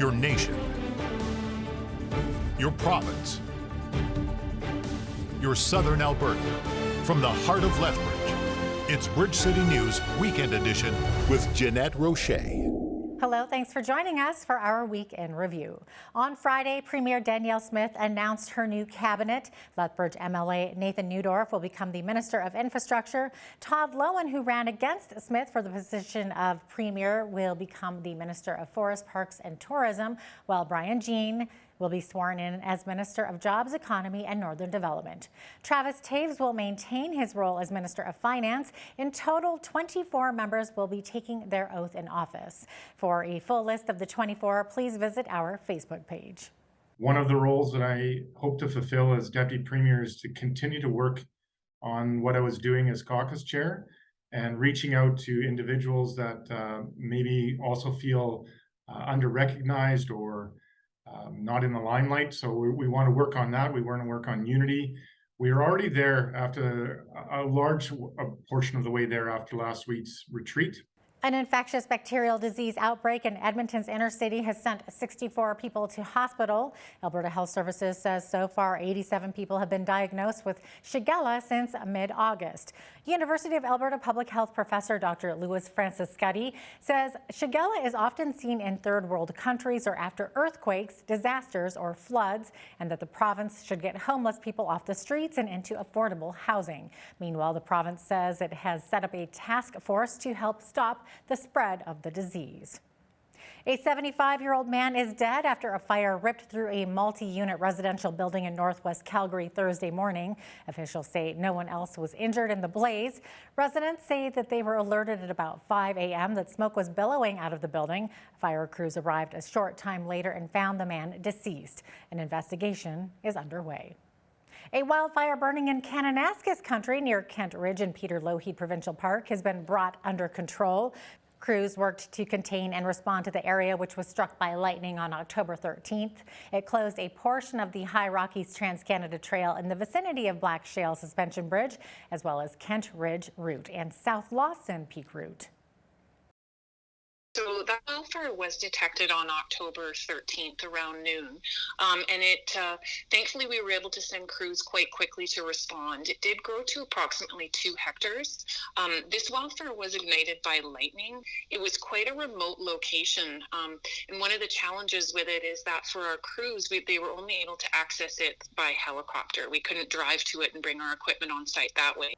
your nation, your province, your southern Alberta. From the heart of Lethbridge, it's Bridge City News Weekend Edition with Jeanette Roche. Hello, thanks for joining us for our Week in Review. On Friday, Premier Danielle Smith announced her new cabinet. Lethbridge MLA Nathan Newdorf will become the Minister of Infrastructure. Todd Loewen, who ran against Smith for the position of Premier, will become the Minister of Forest, Parks and Tourism, while Brian Jean will be sworn in as Minister of Jobs, Economy and Northern Development. Travis Taves will maintain his role as Minister of Finance. In total, 24 members will be taking their oath in office. For a full list of the 24, please visit our Facebook page. One of the roles that I hope to fulfill as Deputy Premier is to continue to work on what I was doing as caucus chair and reaching out to individuals that maybe also feel under-recognized or not in the limelight. So we want to work on that. We want to work on unity. We are already there after a large portion of the way there after last week's retreat. An infectious bacterial disease outbreak in Edmonton's inner city has sent 64 people to hospital. Alberta Health Services says so far 87 people have been diagnosed with Shigella since mid-August. University of Alberta Public Health professor Dr. Louis Franciscati says Shigella is often seen in third world countries or after earthquakes, disasters or floods, and that the province should get homeless people off the streets and into affordable housing. Meanwhile, the province says it has set up a task force to help stop the spread of the disease. A 75-year-old man is dead after a fire ripped through a multi-unit residential building in northwest Calgary Thursday morning. Officials say no one else was injured in the blaze. Residents say that they were alerted at about 5 a.m. that smoke was billowing out of the building. Fire crews arrived a short time later and found the man deceased. An investigation is underway. A wildfire burning in Kananaskis country near Kent Ridge and Peter Lougheed Provincial Park has been brought under control. Crews worked to contain and respond to the area, which was struck by lightning on October 13th. It closed a portion of the High Rockies Trans-Canada Trail in the vicinity of Black Shale Suspension Bridge, as well as Kent Ridge Route and South Lawson Peak Route. So that wildfire was detected on October 13th around noon, and thankfully we were able to send crews quite quickly to respond. It did grow to approximately 2 hectares. This wildfire was ignited by lightning. It was quite a remote location, and one of the challenges with it is that for our crews, they were only able to access it by helicopter. We couldn't drive to it and bring our equipment on site that way.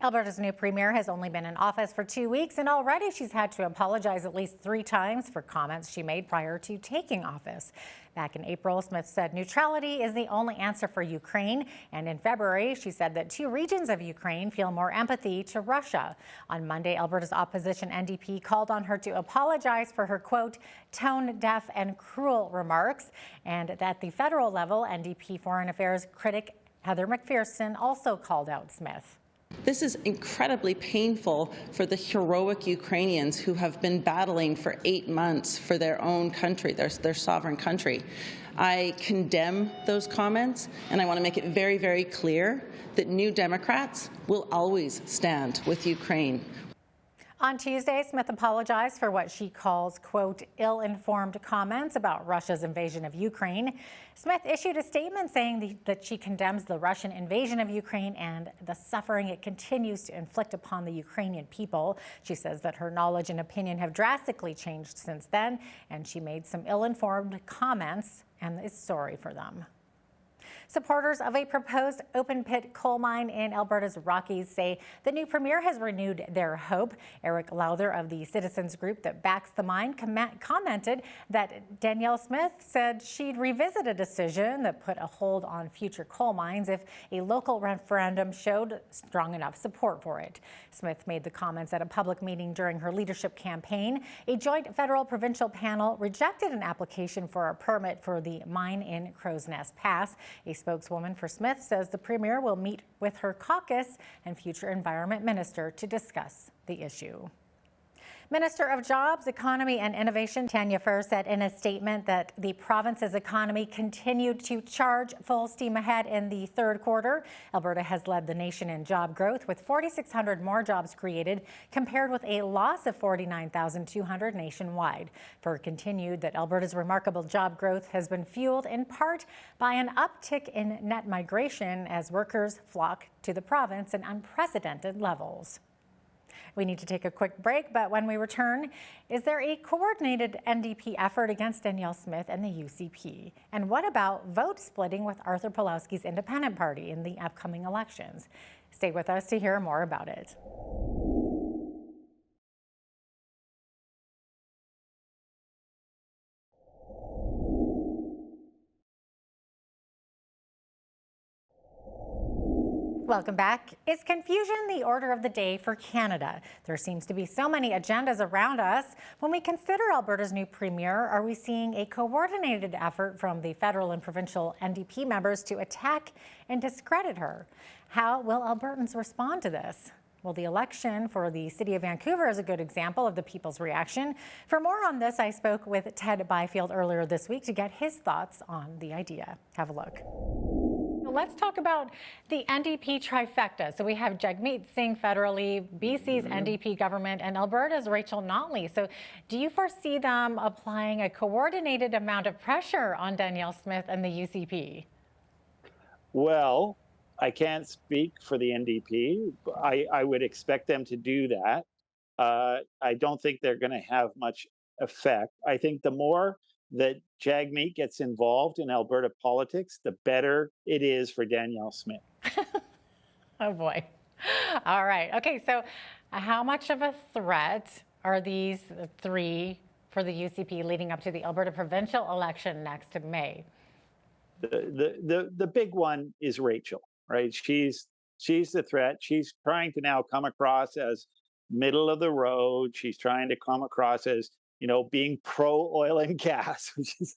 Alberta's new premier has only been in office for 2 weeks, and already she's had to apologize at least 3 times for comments she made prior to taking office. Back in April, Smith said neutrality is the only answer for Ukraine, and in February, she said that 2 regions of Ukraine feel more empathy to Russia. On Monday, Alberta's opposition NDP called on her to apologize for her, quote, tone-deaf and cruel remarks, and at the federal level, NDP Foreign Affairs critic Heather McPherson also called out Smith. This is incredibly painful for the heroic Ukrainians who have been battling for 8 months for their own country, their sovereign country. I condemn those comments, and I want to make it very, very clear that New Democrats will always stand with Ukraine. On Tuesday, Smith apologized for what she calls, quote, ill-informed comments about Russia's invasion of Ukraine. Smith issued a statement saying that she condemns the Russian invasion of Ukraine and the suffering it continues to inflict upon the Ukrainian people. She says that her knowledge and opinion have drastically changed since then, and she made some ill-informed comments and is sorry for them. Supporters of a proposed open-pit coal mine in Alberta's Rockies say the new premier has renewed their hope. Eric Lowther of the citizens group that backs the mine commented that Danielle Smith said she'd revisit a decision that put a hold on future coal mines if a local referendum showed strong enough support for it. Smith made the comments at a public meeting during her leadership campaign. A joint federal-provincial panel rejected an application for a permit for the mine in Crow's Nest Pass. A spokeswoman for Smith says the premier will meet with her caucus and future environment minister to discuss the issue. Minister of Jobs, Economy and Innovation Tanya Furr said in a statement that the province's economy continued to charge full steam ahead in the third quarter. Alberta has led the nation in job growth with 4,600 more jobs created compared with a loss of 49,200 nationwide. Furr continued that Alberta's remarkable job growth has been fueled in part by an uptick in net migration as workers flock to the province in unprecedented levels. We need to take a quick break, but when we return, is there a coordinated NDP effort against Danielle Smith and the UCP? And what about vote splitting with Arthur Pawlowski's Independent Party in the upcoming elections? Stay with us to hear more about it. Welcome back. Is confusion the order of the day for Canada? There seems to be so many agendas around us. When we consider Alberta's new premier, are we seeing a coordinated effort from the federal and provincial NDP members to attack and discredit her? How will Albertans respond to this? Well, the election for the city of Vancouver is a good example of the people's reaction. For more on this, I spoke with Ted Byfield earlier this week to get his thoughts on the idea. Have a look. Let's talk about the NDP trifecta. So we have Jagmeet Singh federally, BC's NDP government, and Alberta's Rachel Notley. So do you foresee them applying a coordinated amount of pressure on Danielle Smith and the UCP? Well, I can't speak for the NDP. I would expect them to do that. I don't think they're going to have much effect. I think the more that Jagmeet gets involved in Alberta politics, the better it is for Danielle Smith. Oh boy. All right. Okay, so how much of a threat are these three for the UCP leading up to the Alberta provincial election next May? The big one is Rachel, right? She's the threat. She's trying to now come across as middle of the road. She's trying to come across as being pro oil and gas, which is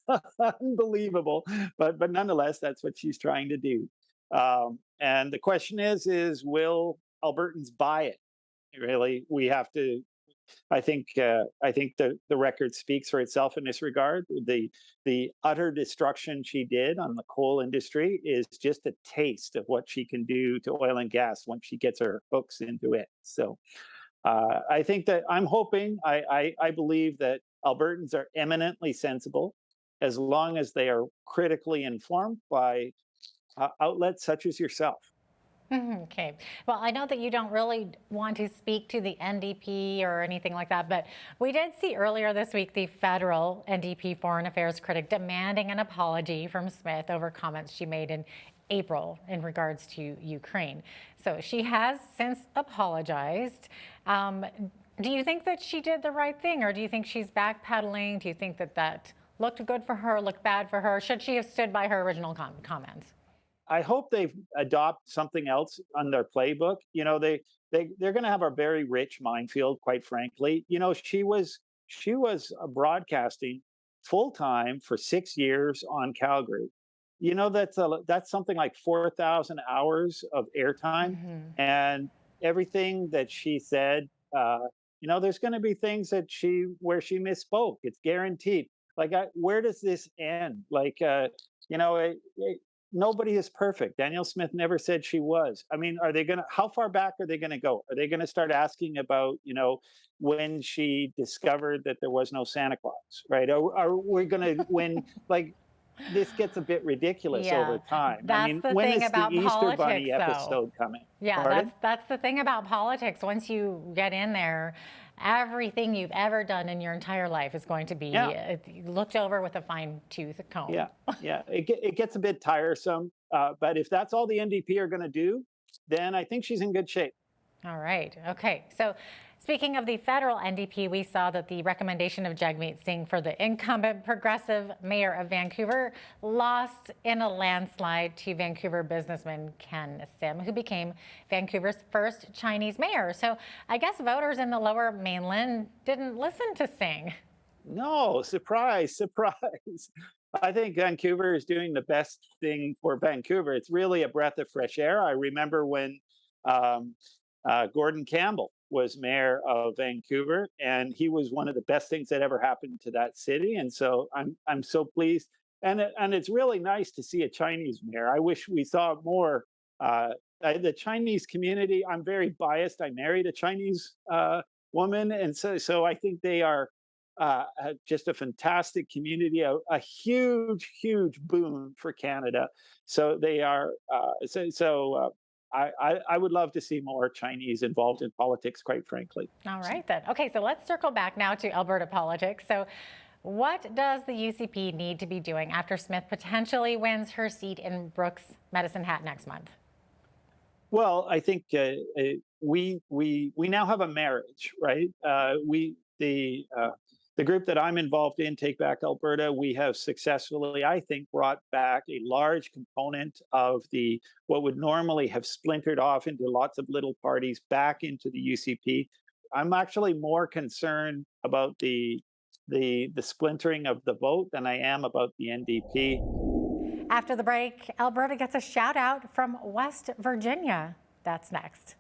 unbelievable. But nonetheless, that's what she's trying to do. And the question is will Albertans buy it? Really, we have to. I think the record speaks for itself in this regard. The utter destruction she did on the coal industry is just a taste of what she can do to oil and gas once she gets her hooks into it. So. I think that I'm hoping, I believe that Albertans are eminently sensible as long as they are critically informed by outlets such as yourself. Okay. Well, I know that you don't really want to speak to the NDP or anything like that, but we did see earlier this week the federal NDP foreign affairs critic demanding an apology from Smith over comments she made in April in regards to Ukraine. So she has since apologized. Do you think that she did the right thing, or do you think she's backpedaling? Do you think that that looked good for her, looked bad for her? Should she have stood by her original comments? I hope they adopt something else on their playbook. They're going to have a very rich minefield, quite frankly. She was broadcasting full time for 6 years on Calgary. That's something like 4,000 hours of airtime, and everything that she said. There's going to be things where she misspoke. It's guaranteed. Where does this end? Nobody is perfect. Danielle Smith never said she was. I mean, how far back are they going to go? Are they going to start asking about, when she discovered that there was no Santa Claus, right? Are we going to, this gets a bit ridiculous over time. That's the thing about the politics, Easter Bunny though. episode coming? Yeah, that's the thing about politics. Once you get in there, everything you've ever done in your entire life is going to be looked over with a fine-tooth comb. Yeah. It gets a bit tiresome. But if that's all the NDP are going to do, then I think she's in good shape. All right. Okay. So speaking of the federal NDP, we saw that the recommendation of Jagmeet Singh for the incumbent progressive mayor of Vancouver lost in a landslide to Vancouver businessman Ken Sim, who became Vancouver's first Chinese mayor. So I guess voters in the Lower Mainland didn't listen to Singh. No, surprise. I think Vancouver is doing the best thing for Vancouver. It's really a breath of fresh air. I remember when Gordon Campbell was mayor of Vancouver, and he was one of the best things that ever happened to that city. And so I'm so pleased, and it's really nice to see a Chinese mayor. I wish we saw more. The Chinese community. I'm very biased. I married a Chinese woman, and so I think they are just a fantastic community, a huge boon for Canada. So they are. I would love to see more Chinese involved in politics, quite frankly. All right, then. Okay, so let's circle back now to Alberta politics. So, what does the UCP need to be doing after Smith potentially wins her seat in Brooks Medicine Hat next month? Well, I think we now have a marriage, right? The group that I'm involved in, Take Back Alberta, we have successfully, I think, brought back a large component of the what would normally have splintered off into lots of little parties back into the UCP. I'm actually more concerned about the splintering of the vote than I am about the NDP. After the break, Alberta gets a shout out from West Virginia. That's next.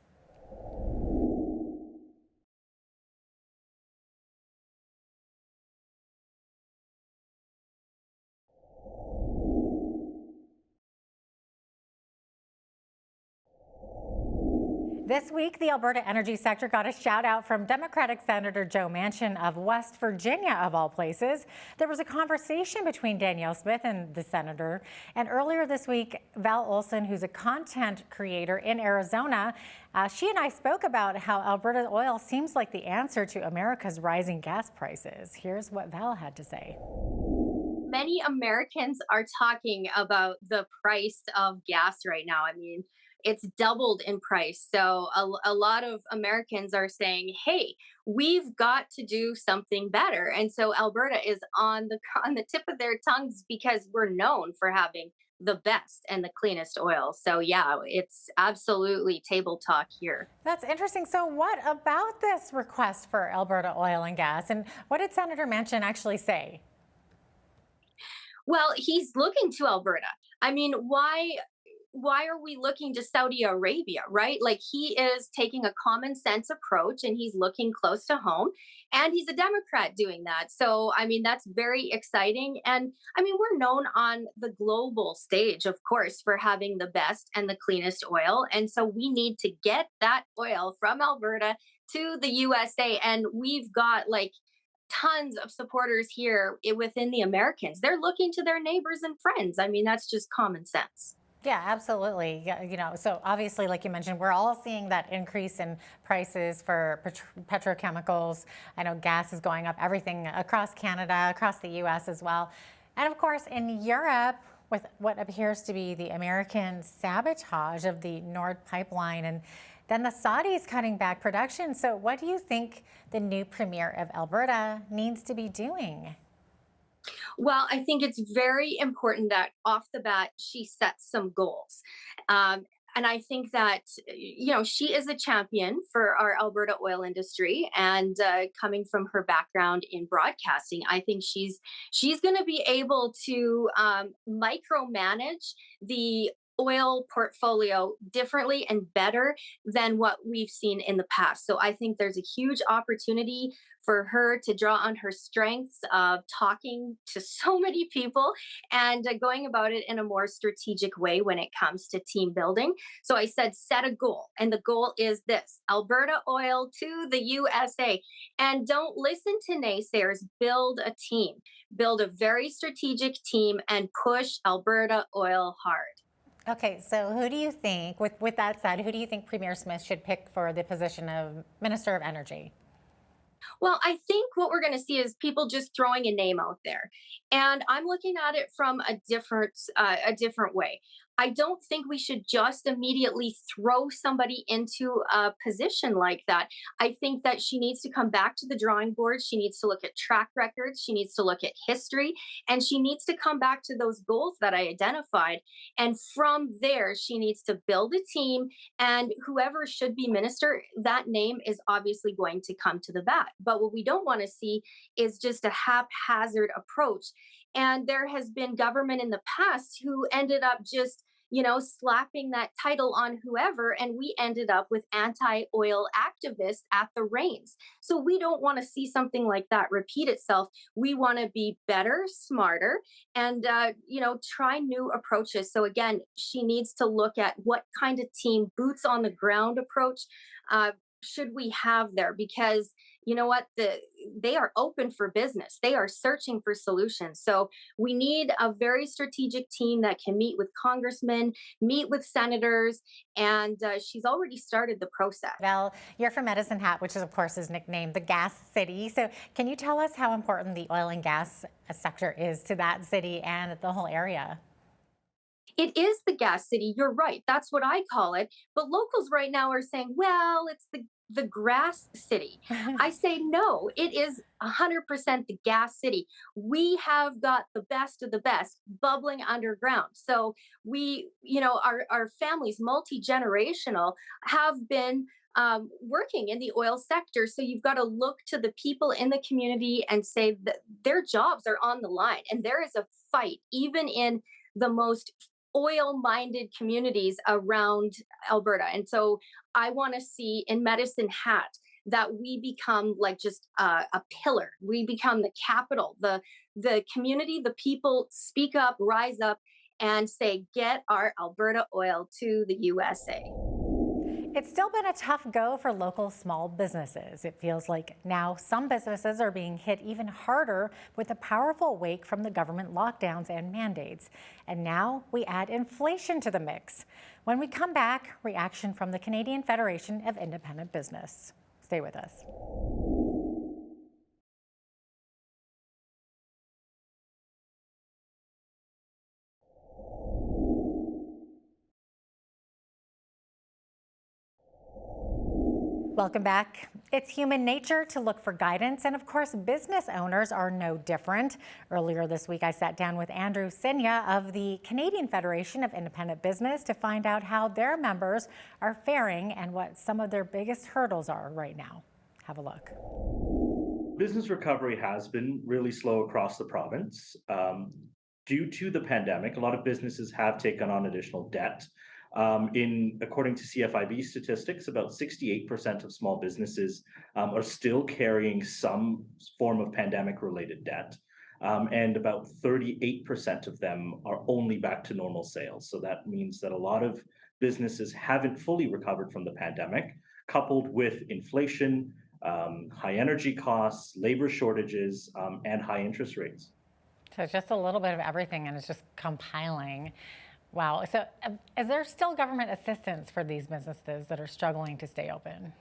This week, the Alberta energy sector got a shout out from Democratic Senator Joe Manchin of West Virginia, of all places. There was a conversation between Danielle Smith and the senator. And earlier this week, Val Olson, who's a content creator in Arizona, she and I spoke about how Alberta oil seems like the answer to America's rising gas prices. Here's what Val had to say. Many Americans are talking about the price of gas right now. I mean, it's doubled in price. So a lot of Americans are saying, hey, we've got to do something better. And so Alberta is on the tip of their tongues because we're known for having the best and the cleanest oil. So yeah, it's absolutely table talk here. That's interesting. So what about this request for Alberta oil and gas? And what did Senator Manchin actually say? Well, he's looking to Alberta. I mean, why are we looking to Saudi Arabia, right? Like, he is taking a common sense approach and he's looking close to home, and he's a Democrat doing that. So, I mean, that's very exciting. And I mean, we're known on the global stage, of course, for having the best and the cleanest oil. And so we need to get that oil from Alberta to the USA. And we've got like tons of supporters here within the Americans. They're looking to their neighbors and friends. I mean, that's just common sense. Yeah, absolutely. Yeah, so obviously, like you mentioned, we're all seeing that increase in prices for petrochemicals. I know gas is going up, everything across Canada, across the U.S. as well. And of course, in Europe, with what appears to be the American sabotage of the Nord pipeline, and then the Saudis cutting back production. So what do you think the new premier of Alberta needs to be doing? Well, I think it's very important that off the bat, she sets some goals. And I think that, she is a champion for our Alberta oil industry. And coming from her background in broadcasting, I think she's going to be able to micromanage the oil portfolio differently and better than what we've seen in the past. So I think there's a huge opportunity for her to draw on her strengths of talking to so many people and going about it in a more strategic way when it comes to team building. So I said, set a goal. And the goal is this: Alberta oil to the USA. And don't listen to naysayers. Build a team, build a very strategic team, and push Alberta oil hard. Okay, so who do you think, with that said, who do you think Premier Smith should pick for the position of Minister of Energy? Well, I think what we're going to see is people just throwing a name out there, and I'm looking at it from a different way. I don't think we should just immediately throw somebody into a position like that. I think that she needs to come back to the drawing board. She needs to look at track records. She needs to look at history, and she needs to come back to those goals that I identified. And from there, she needs to build a team, and whoever should be minister, that name is obviously going to come to the bat. But what we don't want to see is just a haphazard approach. And there has been government in the past who ended up just slapping that title on whoever, and we ended up with anti-oil activists at the reins. So we don't want to see something like that repeat itself. We want to be better, smarter, and try new approaches. So again, she needs to look at what kind of team, boots on the ground approach should we have there, because you know what, they are open for business, they are searching for solutions. So we need a very strategic team that can meet with congressmen, meet with senators, and she's already started the process. Val, you're from Medicine Hat, which is of course is nicknamed the gas city. So can you tell us how important the oil and gas sector is to that city and the whole area? It is the gas city. You're right. That's what I call it. But locals right now are saying, well, it's the grass city. I say no, it is 100% the gas city. We have got the best of the best bubbling underground. So our families, multi-generational, have been working in the oil sector. So you've got to look to the people in the community and say that their jobs are on the line. And there is a fight, even in the most oil-minded communities around Alberta. And so I want to see in Medicine Hat that we become like just a pillar. We become the capital, the community, the people speak up, rise up, and say, get our Alberta oil to the USA. It's still been a tough go for local small businesses. It feels like now some businesses are being hit even harder with the powerful wake from the government lockdowns and mandates. And now we add inflation to the mix. When we come back, reaction from the Canadian Federation of Independent Business. Stay with us. Welcome back. It's human nature to look for guidance, and of course, business owners are no different. Earlier this week, I sat down with Andrew Sinya of the Canadian Federation of Independent Business to find out how their members are faring and what some of their biggest hurdles are right now. Have a look. Business recovery has been really slow across the province. Due to the pandemic, a lot of businesses have taken on additional debt. According to CFIB statistics, about 68% of small businesses are still carrying some form of pandemic-related debt, and about 38% of them are only back to normal sales. So that means that a lot of businesses haven't fully recovered from the pandemic, coupled with inflation, high energy costs, labor shortages, and high interest rates. So it's just a little bit of everything, and it's just compiling. Wow. So is there still government assistance for these businesses that are struggling to stay open?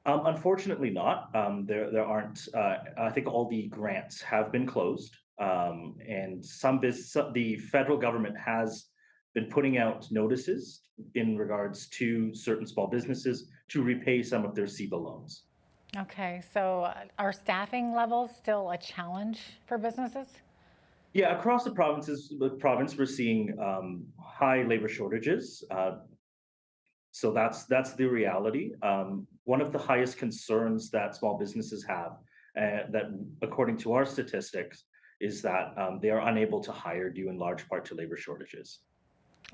Unfortunately not. There aren't. I think all the grants have been closed, and the federal government has been putting out notices in regards to certain small businesses to repay some of their CEBA loans. Okay. So are staffing levels still a challenge for businesses? Yeah, across the province, we're seeing high labor shortages. So that's the reality. One of the highest concerns that small businesses have, that according to our statistics, is that they are unable to hire due in large part to labor shortages.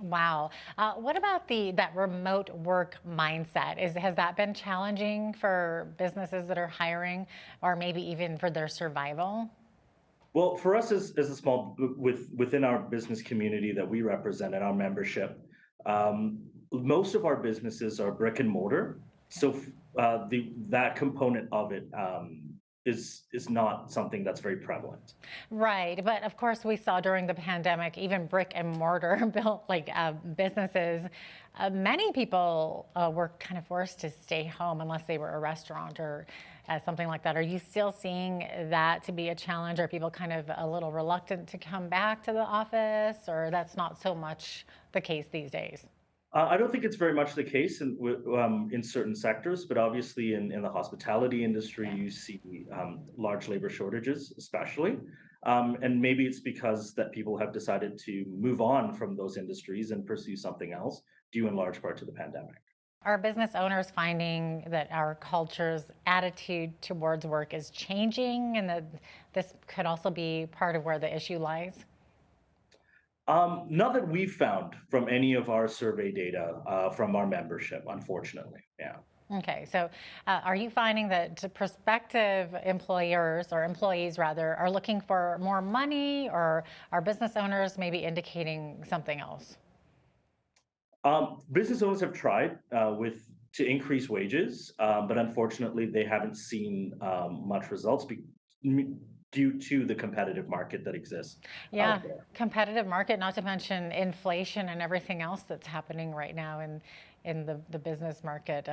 Wow. What about that remote work mindset? Has that been challenging for businesses that are hiring, or maybe even for their survival? Well, for us as a small, within our business community that we represent and our membership, most of our businesses are brick and mortar. So that component of it is not something that's very prevalent. Right, but of course we saw during the pandemic, even brick and mortar built businesses, many people were kind of forced to stay home unless they were a restaurant or something like that. Are you still seeing that to be a challenge? Are people kind of a little reluctant to come back to the office, or that's not so much the case these days? I don't think it's very much the case in certain sectors, but obviously in the hospitality industry, you see large labor shortages, especially. And maybe it's because that people have decided to move on from those industries and pursue something else, due in large part to the pandemic. Are business owners finding that our culture's attitude towards work is changing, and that this could also be part of where the issue lies? Not that we've found from any of our survey data from our membership, unfortunately. Yeah. Okay, so are you finding that prospective employers or employees rather are looking for more money, or are business owners maybe indicating something else? Business owners have tried to increase wages, but unfortunately they haven't seen much results due to the competitive market that exists Yeah, out there. competitive market, not to mention inflation and everything else that's happening right now in the business market.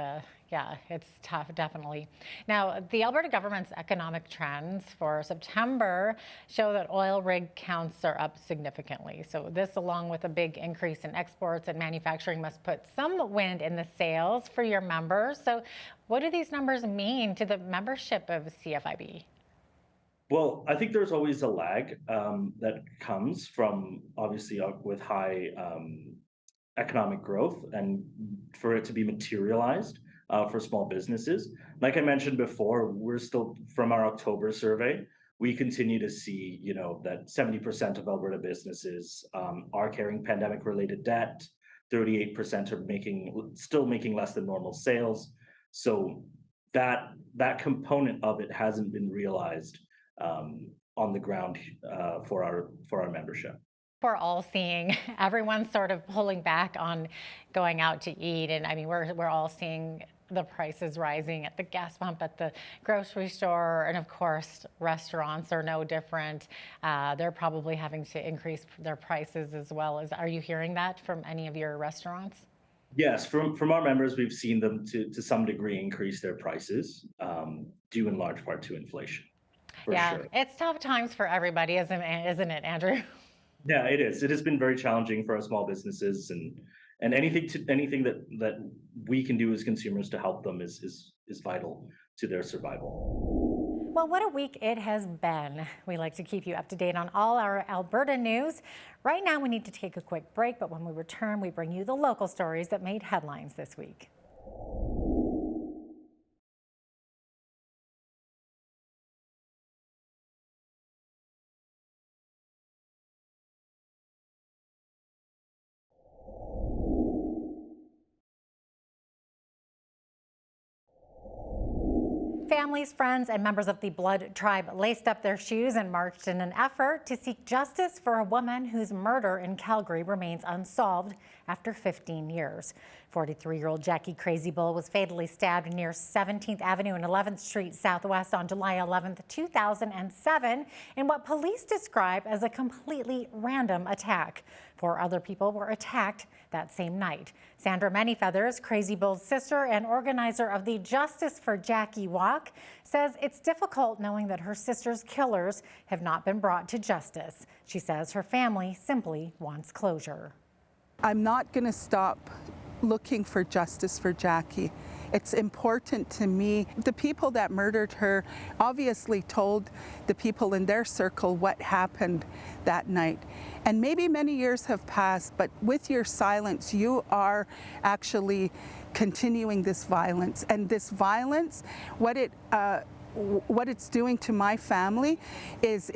Yeah, it's tough, definitely. Now, the Alberta government's economic trends for September show that oil rig counts are up significantly. So this, along with a big increase in exports and manufacturing, must put some wind in the sails for your members. So what do these numbers mean to the membership of CFIB? Well, I think there's always a lag that comes from obviously with high economic growth, and for it to be materialized for small businesses. Like I mentioned before, we're still, from our October survey, we continue to see, that 70% of Alberta businesses are carrying pandemic-related debt. 38% are still making less than normal sales. So that component of it hasn't been realized on the ground for our membership. We're all seeing everyone's sort of pulling back on going out to eat, and I mean we're all seeing the prices rising at the gas pump, at the grocery store, and of course restaurants are no different. They're probably having to increase their prices as well. Are you hearing that from any of your restaurants? Yes, from our members, we've seen them to some degree increase their prices, due in large part to inflation. Yeah, Sure. it's tough times for everybody, isn't it, Andrew? Yeah, it is. It has been very challenging for our small businesses, and anything that we can do as consumers to help them is vital to their survival. Well, what a week it has been. We like to keep you up to date on all our Alberta news. Right now, we need to take a quick break, but when we return, we bring you the local stories that made headlines this week. Families, friends, and members of the Blood Tribe laced up their shoes and marched in an effort to seek justice for a woman whose murder in Calgary remains unsolved after 15 years. 43-year-old Jackie Crazy Bull was fatally stabbed near 17th Avenue and 11th Street Southwest on July 11, 2007, in what police describe as a completely random attack. 4 other people were attacked that same night. Sandra Manyfeathers, Crazy Bull's sister and organizer of the Justice for Jackie Walk, says it's difficult knowing that her sister's killers have not been brought to justice. She says her family simply wants closure. I'm not going to stop looking for justice for Jackie. It's important to me. The people that murdered her obviously told the people in their circle what happened that night. And maybe many years have passed, but with your silence, you are actually continuing this violence. And this violence, what it's doing to my family is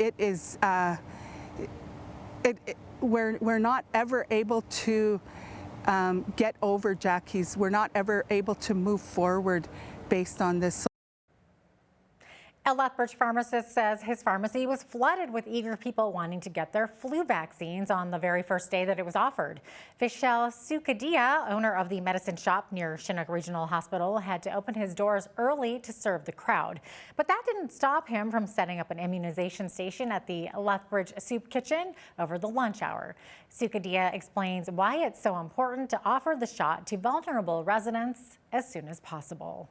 we're not ever able to get over Jackie's. We're not ever able to move forward based on this. A Lethbridge pharmacist says his pharmacy was flooded with eager people wanting to get their flu vaccines on the very first day that it was offered. Vishal Sukadia, owner of the medicine shop near Chinook Regional Hospital, had to open his doors early to serve the crowd. But that didn't stop him from setting up an immunization station at the Lethbridge Soup Kitchen over the lunch hour. Sukadia explains why it's so important to offer the shot to vulnerable residents as soon as possible.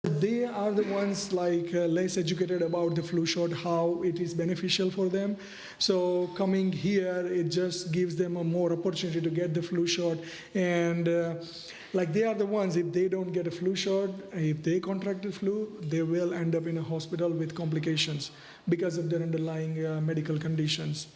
They are the ones less educated about the flu shot, how it is beneficial for them. So coming here, it just gives them a more opportunity to get the flu shot. And they are the ones, if they don't get a flu shot, if they contract the flu, they will end up in a hospital with complications because of their underlying medical conditions.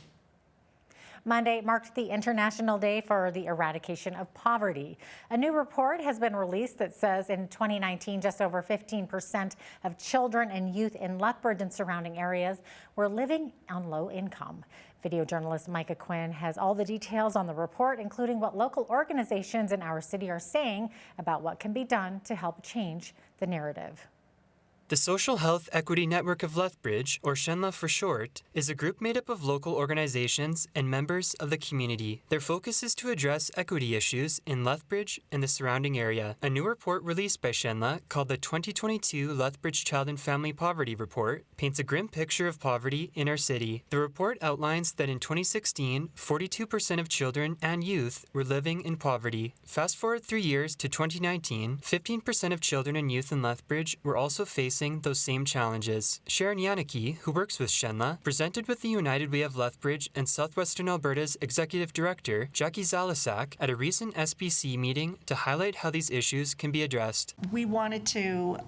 Monday marked the International Day for the Eradication of Poverty. A new report has been released that says in 2019, just over 15% of children and youth in Lethbridge and surrounding areas were living on low income. Video journalist Micah Quinn has all the details on the report, including what local organizations in our city are saying about what can be done to help change the narrative. The Social Health Equity Network of Lethbridge, or SHENLA for short, is a group made up of local organizations and members of the community. Their focus is to address equity issues in Lethbridge and the surrounding area. A new report released by SHENLA, called the 2022 Lethbridge Child and Family Poverty Report, paints a grim picture of poverty in our city. The report outlines that in 2016, 42% of children and youth were living in poverty. Fast forward 3 years to 2019, 15% of children and youth in Lethbridge were also facing those same challenges. Sharon Yannicki, who works with SHENLA, presented with the United Way of Lethbridge and Southwestern Alberta's Executive Director, Jackie Zalasak, at a recent SPC meeting to highlight how these issues can be addressed. We wanted to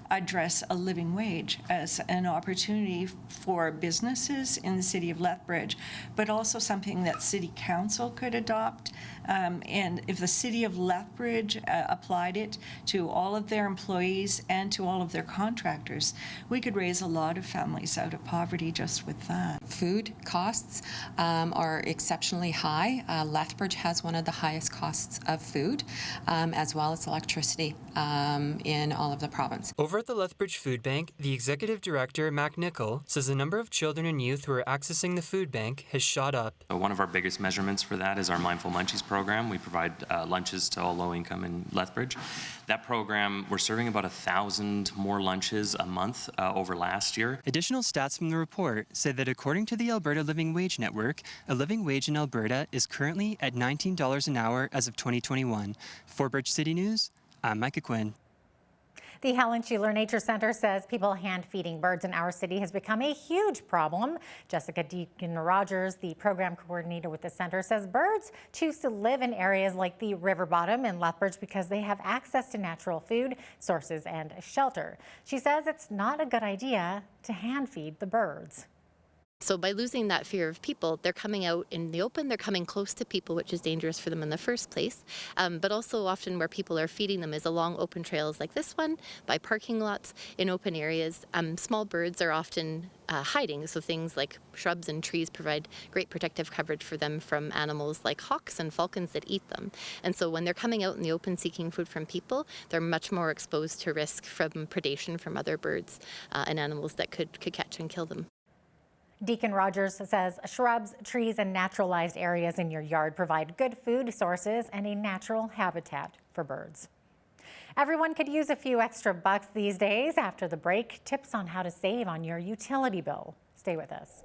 address a living wage as an opportunity for businesses in the city of Lethbridge, but also something that City Council could adopt. And if the city of Lethbridge applied it to all of their employees and to all of their contractors, we could raise a lot of families out of poverty just with that. Food costs are exceptionally high. Lethbridge has one of the highest costs of food, as well as electricity in all of the province. Over at the Lethbridge Food Bank, the Executive Director, Mac Nickel, says the number of children and youth who are accessing the food bank has shot up. One of our biggest measurements for that is our Mindful Munchies program. We provide lunches to all low income in Lethbridge. That program, we're serving about 1,000 more lunches a month over last year. Additional stats from the report say that according to the Alberta Living Wage Network, a living wage in Alberta is currently at $19 an hour as of 2021. For Birch City News, I'm Micah Quinn. The Helen Schuler Nature Center says people hand-feeding birds in our city has become a huge problem. Jessica Deacon-Rogers, the program coordinator with the center, says birds choose to live in areas like the river bottom in Lethbridge because they have access to natural food sources and shelter. She says it's not a good idea to hand-feed the birds. So by losing that fear of people, they're coming out in the open, they're coming close to people, which is dangerous for them in the first place. But also often where people are feeding them is along open trails like this one, by parking lots, in open areas. Small birds are often hiding, so things like shrubs and trees provide great protective coverage for them from animals like hawks and falcons that eat them. And so when they're coming out in the open seeking food from people, they're much more exposed to risk from predation from other birds and animals that could catch and kill them. Deacon-Rogers says shrubs, trees, and naturalized areas in your yard provide good food sources and a natural habitat for birds. Everyone could use a few extra bucks these days. After the break, tips on how to save on your utility bill. Stay with us.